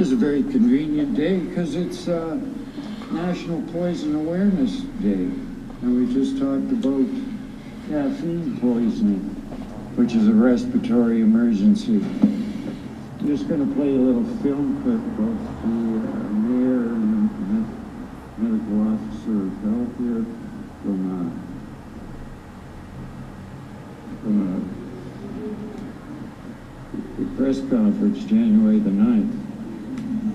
It's a very convenient day because it's National Poison Awareness Day. And we just talked about caffeine poisoning, which is a respiratory emergency. I'm just going to play a little film clip of the mayor and medical officer of health here from the press conference January the 9th.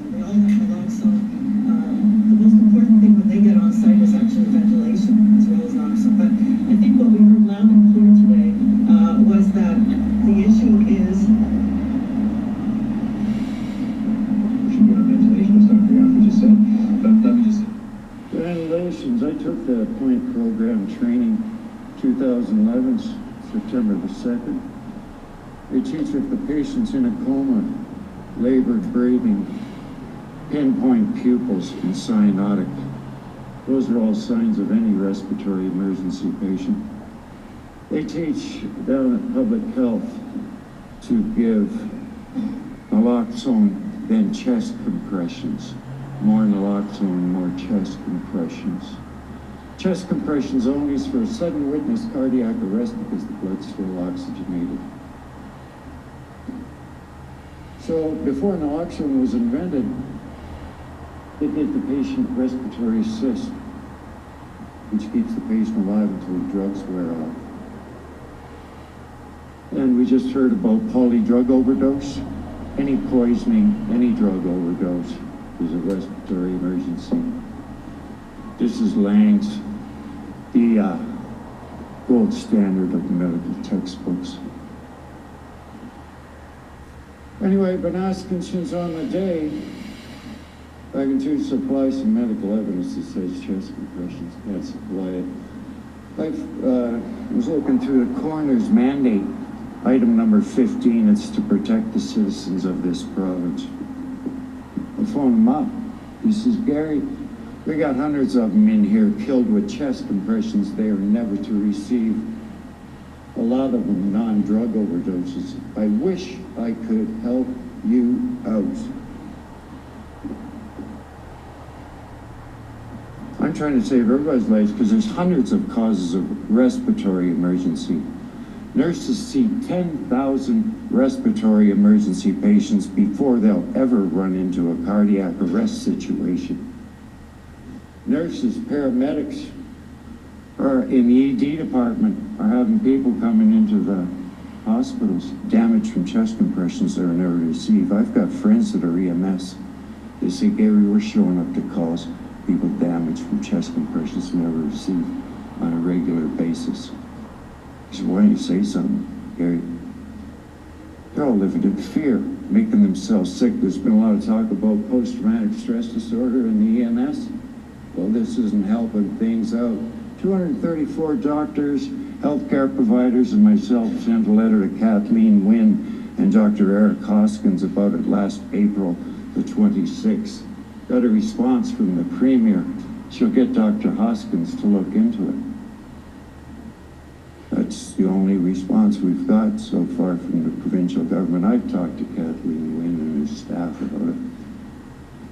They all have naloxone. The most important thing when they get on site is actually ventilation as well as naloxone. But I think what we heard loud and clear today was that the issue is ventilation, as Dr. Yaffe just said. But let me just say. Ventilations. I took the point program training 2011, September the 2nd. They teach if the patient's in a coma, labored breathing, pinpoint pupils, and cyanotic. Those are all signs of any respiratory emergency patient. They teach down at Public Health to give naloxone, then chest compressions. More naloxone, more chest compressions. Chest compressions only is for a sudden witness cardiac arrest because the blood's still oxygenated. So before naloxone was invented, they gave the patient respiratory assist, which keeps the patient alive until the drugs wear off. And we just heard about polydrug overdose. Any poisoning, any drug overdose is a respiratory emergency. This is Lang's, the gold standard of medical textbooks. Anyway, been asking since on the day, I can to supply some medical evidence that says chest compressions. Can't supply it. I was looking through the coroner's mandate, item number 15. It's to protect the citizens of this province. I phoned him up. He says, Gary, we got hundreds of them in here killed with chest compressions. They are never to receive. A lot of them non-drug overdoses. I wish I could help you out. I'm trying to save everybody's lives because there's hundreds of causes of respiratory emergency. Nurses see 10,000 respiratory emergency patients before they'll ever run into a cardiac arrest situation. Nurses, paramedics are in the ED department are having people coming into the hospitals damaged from chest compressions they're never receive. I've got friends that are EMS. They say, Gary, we're showing up to calls. People damaged from chest compressions never receive on a regular basis. I said, why don't you say something, Gary? They're all living in fear, making themselves sick. There's been a lot of talk about post-traumatic stress disorder in the EMS. Well, this isn't helping things out. 234 doctors, healthcare providers, and myself sent a letter to Kathleen Wynne and Dr. Eric Hoskins about it last April the 26th. Got a response from the Premier. She'll get Dr. Hoskins to look into it. That's the only response we've got so far from the provincial government. I've talked to Kathleen Wynne and her staff about it.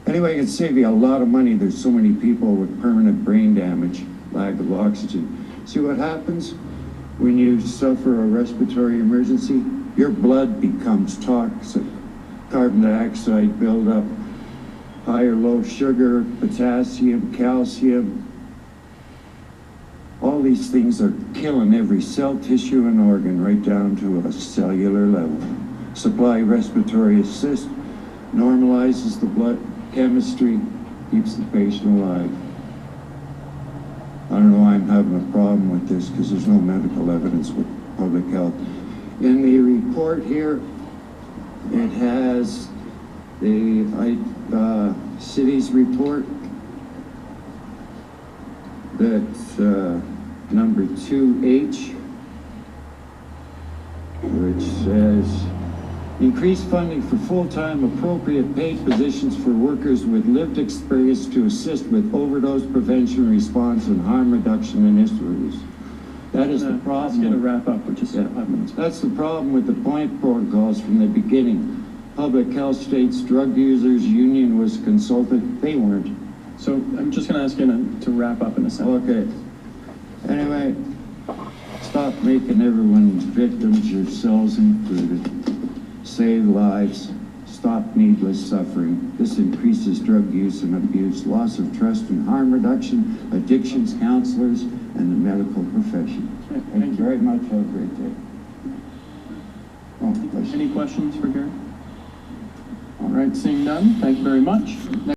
Anyway, it can save you a lot of money. There's so many people with permanent brain damage, lack of oxygen. See what happens when you suffer a respiratory emergency? Your blood becomes toxic. Carbon dioxide buildup, high or low sugar, potassium, calcium. All these things are killing every cell, tissue, and organ right down to a cellular level. Supply respiratory assist normalizes the blood chemistry, keeps the patient alive. I don't know why I'm having a problem with this because there's no medical evidence with public health. In the report here, it has the city's report that's number 2H, which says increase funding for full-time appropriate paid positions for workers with lived experience to assist with overdose prevention, response, and harm reduction initiatives. That is the problem. Let's get a wrap up. We're just 5 minutes. That's the problem with the point protocols from the beginning. Public Health States Drug Users Union was consulted. They weren't. So I'm just going to ask you to wrap up in a second. Okay. Anyway, stop making everyone victims, yourselves included. Save lives. Stop needless suffering. This increases drug use and abuse, loss of trust and harm reduction, addictions counselors, and the medical profession. Thank you very much. Have a great day. Oh, Any questions for Gary? All right, seeing none, thank you very much.